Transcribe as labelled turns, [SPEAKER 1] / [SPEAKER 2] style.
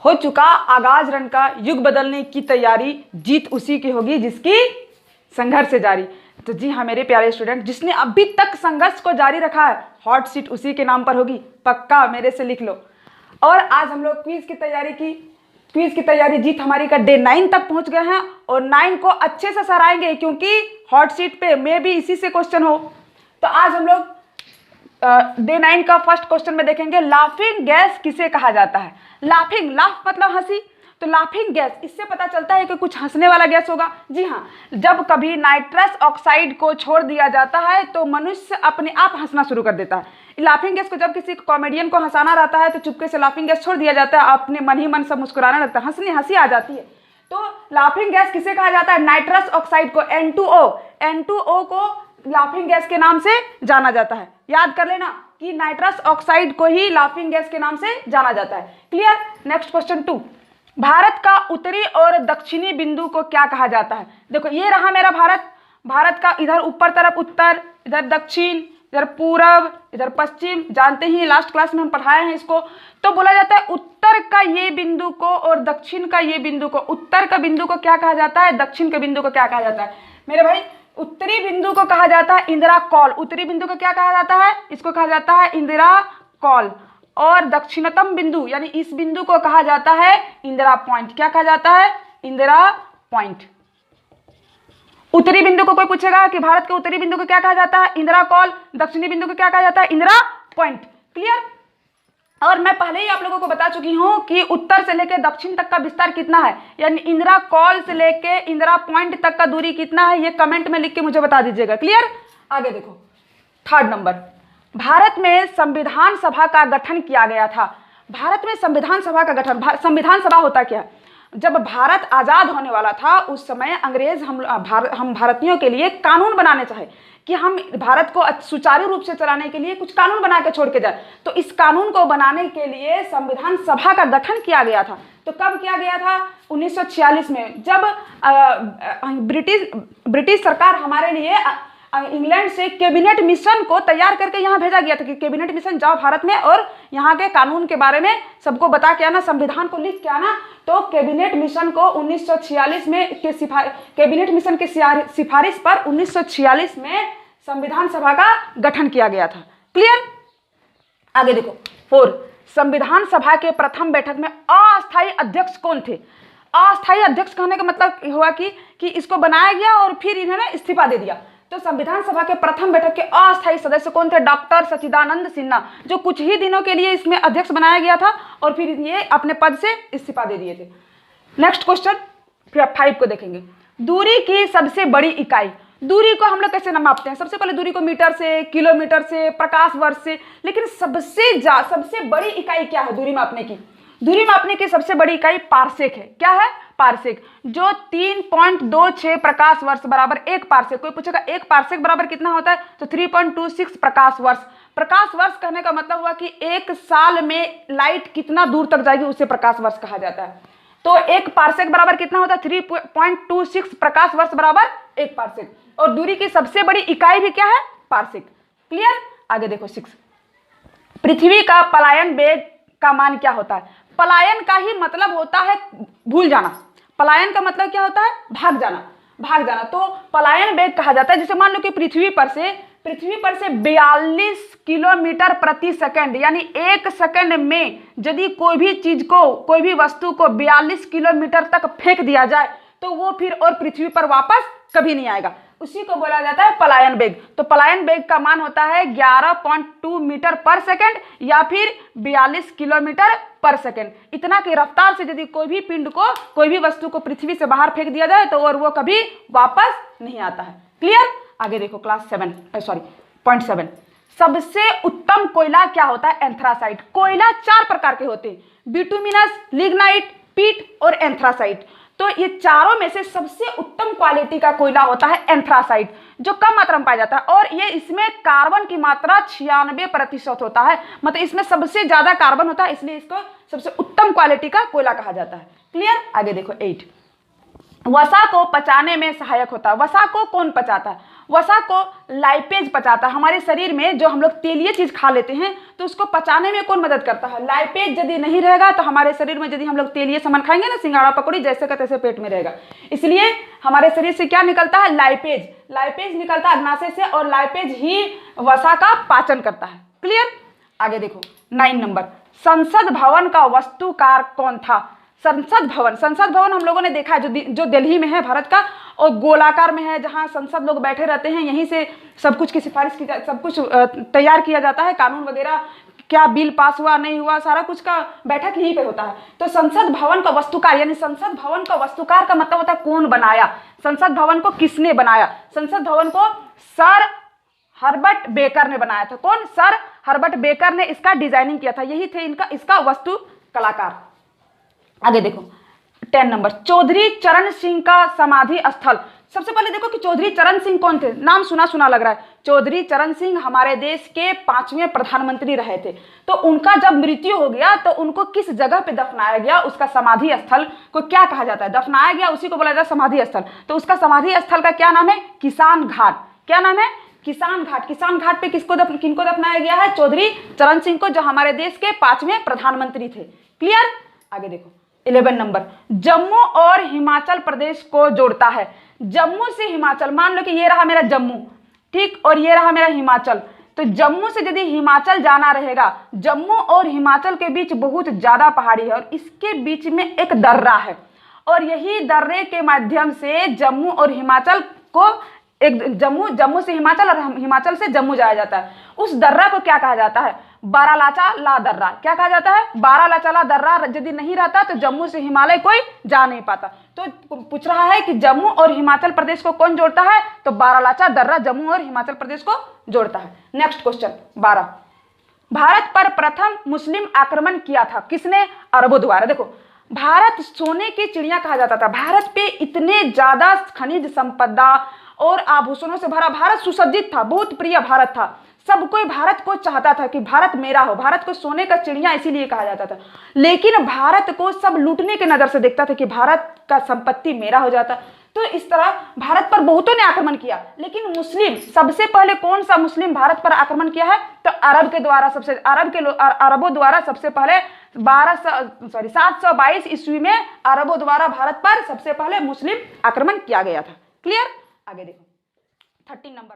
[SPEAKER 1] हो चुका आगाज रन का युग बदलने की तैयारी, जीत उसी की होगी जिसकी संघर्ष से जारी। तो जी हाँ मेरे प्यारे स्टूडेंट, जिसने अभी तक संघर्ष को जारी रखा है, हॉट सीट उसी के नाम पर होगी, पक्का मेरे से लिख लो। और आज हम लोग क्विज की तैयारी जीत हमारी का डे 9 तक पहुंच गए हैं और 9 को अच्छे से सराएंगे, क्योंकि हॉट सीट पे मे भी इसी से क्वेश्चन हो। तो आज हम लोग डे 9 का फर्स्ट क्वेश्चन में देखेंगे, लाफिंग गैस किसे कहा जाता है। लाफ मतलब हंसी, तो लाफिंग गैस, इससे पता चलता है कि कुछ हंसने वाला गैस होगा। जी हाँ, जब कभी नाइट्रस ऑक्साइड को छोड़ दिया जाता है तो मनुष्य अपने आप हंसना शुरू कर देता है। लाफिंग गैस को जब किसी कॉमेडियन को हंसाना रहता है तो चुपके से लाफिंग गैस छोड़ दिया जाता है, अपने मन ही मन सब मुस्कुराने लगता है, हंसी आ जाती है। तो लाफिंग गैस किसे कहा जाता है, नाइट्रस ऑक्साइड को, N2O को लाफिंग गैस के नाम से जाना जाता है। याद कर लेना कि नाइट्रस ऑक्साइड को ही लाफिंग गैस के नाम से जाना जाता है। क्लियर। नेक्स्ट क्वेश्चन 2, भारत का उत्तरी और दक्षिणी बिंदु को क्या कहा जाता है। देखो ये रहा मेरा भारत का इधर ऊपर तरफ उत्तर, इधर दक्षिण, इधर पूरब, इधर पश्चिम, जानते ही लास्ट क्लास में हम पढ़ाए हैं इसको। तो बोला जाता है उत्तर का ये बिंदु को और दक्षिण का ये बिंदु को, उत्तर का बिंदु को क्या कहा जाता है, दक्षिण के बिंदु को क्या कहा जाता है। मेरे भाई उत्तरी बिंदु को कहा जाता है इंदिरा कॉल, उत्तरी बिंदु को क्या कहा जाता है, इसको कहा जाता है इंदिरा कॉल। और दक्षिणतम बिंदु यानी इस बिंदु को कहा जाता है इंदिरा पॉइंट। क्या कहा जाता है, इंदिरा पॉइंट। उत्तरी बिंदु को कोई पूछेगा कि भारत के उत्तरी बिंदु को क्या कहा जाता है, इंदिरा कॉल, दक्षिणी बिंदु को क्या कहा जाता है, इंदिरा पॉइंट। क्लियर। और मैं पहले ही आप लोगों को बता चुकी हूं कि उत्तर से लेकर दक्षिण तक का विस्तार कितना है, यानी इंदिरा कॉल से लेके इंदिरा पॉइंट तक का दूरी कितना है, ये कमेंट में लिख के मुझे बता दीजिएगा। क्लियर। आगे देखो, थर्ड नंबर, भारत में संविधान सभा का गठन किया गया था। भारत में संविधान सभा का गठन, संविधान सभा होता क्या है, जब भारत आजाद होने वाला था उस समय अंग्रेज हम भारतीयों के लिए कानून बनाने चाहे कि हम भारत को सुचारू रूप से चलाने के लिए कुछ कानून बना के छोड़ के जाए। तो इस कानून को बनाने के लिए संविधान सभा का गठन किया गया था। तो कब किया गया था, 1946 में, जब ब्रिटिश सरकार हमारे लिए इंग्लैंड से कैबिनेट मिशन को तैयार करके यहाँ भेजा गया था कि कैबिनेट मिशन जाओ भारत में और यहाँ के कानून के बारे में सबको बता के आना, संविधान को लिख के आना। तो कैबिनेट मिशन को 1946 में कैबिनेट मिशन की सिफारिश पर 1946 में संविधान सभा का गठन किया गया था। क्लियर। आगे देखो 4, संविधान सभा के प्रथम बैठक में अस्थायी अध्यक्ष कौन थे। अस्थायी अध्यक्ष कहने का मतलब हुआ कि इसको बनाया गया और फिर इन्होंने इस्तीफा दे दिया। तो संविधान सभा के प्रथम बैठक के अस्थायी सदस्य कौन थे, डॉक्टर सच्चिदानंद सिन्हा, जो कुछ ही दिनों के लिए इसमें अध्यक्ष बनाया गया था और फिर ये अपने पद से इस्तीफा दे दिए थे। नेक्स्ट क्वेश्चन 5 को देखेंगे, दूरी की सबसे बड़ी इकाई। दूरी को हम लोग कैसे मापते हैं, सबसे पहले दूरी को मीटर से, किलोमीटर से, प्रकाश वर्ष से, लेकिन सबसे बड़ी इकाई क्या है दूरी मापने की। दूरी मापने की सबसे बड़ी इकाई पारसेक है। क्या है, पारसेक, जो 3.26 प्रकाश वर्ष बराबर 1 पारसेक। कोई पूछेगा 1 पारसेक बराबर कितना होता है, तो 3.26 प्रकाश वर्ष। प्रकाश वर्ष कहने का मतलब हुआ कि 1 साल में लाइट कितना दूर तक जाएगी, उसे प्रकाश वर्ष कहा जाता है। तो 1 पारसेक बराबर कितना होता है, 3.26 प्रकाश वर्ष बराबर 1 पारसेक। और दूरी की सबसे बड़ी इकाई भी क्या है, पारसेक। क्लियर। आगे देखो 6, पृथ्वी का पलायन वेग का मान क्या होता है। पलायन का ही मतलब होता है भूल जाना। पलायन का मतलब क्या होता है, भाग जाना। तो पलायन वेग कहा जाता है, जैसे मान लो कि पृथ्वी पर से 42 किलोमीटर प्रति सेकंड, यानी 1 सेकंड में यदि कोई भी चीज को, कोई भी वस्तु को 42 किलोमीटर तक फेंक दिया जाए तो वो फिर और पृथ्वी पर वापस कभी नहीं आएगा, उसी को बोला जाता है पलायन वेग। तो पलायन वेग का मान होता है 11.2 मीटर पर सेकंड या फिर 42 किलोमीटर पर सेकंड। इतना की रफ्तार से यदि कोई भी पिंड को, कोई भी वस्तु को पृथ्वी से बाहर फेंक दिया जाए तो और वो कभी वापस नहीं आता है। क्लियर। आगे देखो पॉइंट 7, सबसे उत्तम कोयला क्या होता है, एंथ्रासाइट। कोयला 4 प्रकार के होते हैं, बिटुमिनस, लिग्नाइट, पीट और एंथ्रासाइट। तो ये चारों में से सबसे उत्तम क्वालिटी का कोयला होता है एंथ्रासाइट, जो कम मात्रा में पाया जाता है और ये इसमें कार्बन की मात्रा 96% होता है, मतलब इसमें सबसे ज्यादा कार्बन होता है, इसलिए इसको सबसे उत्तम क्वालिटी का कोयला कहा जाता है। क्लियर। आगे देखो 8, वसा को पचाने में सहायक होता है। वसा को कौन पचाता है, वसा को लाइपेज पचाता है। हमारे शरीर में जो हम लोग तेलीय चीज खा लेते हैं तो उसको पचाने में कौन मदद करता है? लाइपेज यदि नहीं रहेगा तो हमारे शरीर में यदि हम लोग तेलीय सामान खाएंगे ना, सिंगाड़ा पकौड़ी, जैसे का तैसे पेट में रहेगा। इसलिए हमारे शरीर से क्या निकलता है? लाइपेज। लाइपेज निकलता है अग्नाशय से और लाइपेज ही वसा का पाचन करता है। क्लियर? आगे देखो 9 नंबर, संसद भवन का वास्तुकार कौन था? संसद भवन हम लोगों ने देखा है जो दिल्ली में है भारत का, और गोलाकार में है जहां संसद लोग बैठे रहते हैं। यहीं से सब कुछ की सिफारिश की सब कुछ तैयार किया जाता है, कानून वगैरह क्या बिल पास हुआ नहीं हुआ सारा कुछ का बैठक यहीं पे होता है। तो संसद भवन का वास्तुकार, यानी संसद भवन का वास्तुकार का मतलब होता है कौन बनाया, संसद भवन को किसने बनाया? संसद भवन को सर हर्बर्ट बेकर ने बनाया था। कौन? सर हर्बर्ट बेकर ने इसका डिजाइनिंग किया था। यही थे इसका वास्तु कलाकार। आगे देखो 10 नंबर, चौधरी चरण सिंह का समाधि स्थल। सबसे पहले देखो कि चौधरी चरण सिंह कौन थे? नाम सुना सुना लग रहा है। चौधरी चरण सिंह हमारे देश के 5वें प्रधानमंत्री रहे थे। तो उनका जब मृत्यु हो गया तो उनको किस जगह पे दफनाया गया, उसका समाधि स्थल को क्या कहा जाता है? दफनाया गया उसी को बोला जाता है समाधि स्थल। तो उसका समाधि स्थल का क्या नाम है? किसान घाट। क्या नाम है? किसान घाट। किसान घाट पे किनको दफनाया गया है? चौधरी चरण सिंह को, जो हमारे देश के 5वें प्रधानमंत्री थे। क्लियर? आगे देखो 11 नंबर, जम्मू और हिमाचल प्रदेश को जोड़ता है। जम्मू से हिमाचल, मान लो कि ये रहा मेरा जम्मू, ठीक, और ये रहा मेरा हिमाचल। तो जम्मू से यदि हिमाचल जाना रहेगा, जम्मू और हिमाचल के बीच बहुत ज्यादा पहाड़ी है और इसके बीच में एक दर्रा है, और यही दर्रे के माध्यम से जम्मू और हिमाचल को एक जम्मू से हिमाचल और हिमाचल से जम्मू जाया जाता है। उस दर्रा को क्या कहा जाता है? बारालाचा दर्रा। क्या कहा जाता है? बारालाचा दर्रा यदि नहीं रहता तो जम्मू से हिमालय कोई जा नहीं पाता। तो पूछ रहा है कि जम्मू और हिमाचल प्रदेश को कौन जोड़ता है? तो बारालाचा दर्रा जम्मू और हिमाचल प्रदेश को जोड़ता है। नेक्स्ट क्वेश्चन 12, भारत पर प्रथम मुस्लिम आक्रमण किया था किसने? अरबों द्वारा। देखो, भारत सोने की चिड़िया कहा जाता था। भारत पे इतने ज्यादा खनिज संपदा और आभूषणों से भरा भारत सुसज्जित था, बहुत प्रिय भारत था। सब कोई भारत को चाहता था कि भारत मेरा हो। भारत को सोने का चिड़िया इसीलिए कहा जाता था। लेकिन भारत को सब लूटने की नजर से देखता था कि भारत का संपत्ति मेरा हो जाता। तो इस तरह भारत पर बहुतों ने आक्रमण किया, लेकिन मुस्लिम सबसे पहले कौन सा मुस्लिम भारत पर आक्रमण किया है? तो अरबों द्वारा सबसे पहले 722 ईस्वी में अरबों द्वारा भारत पर सबसे पहले मुस्लिम आक्रमण किया गया था। क्लियर? आगे देखो 13 नंबर,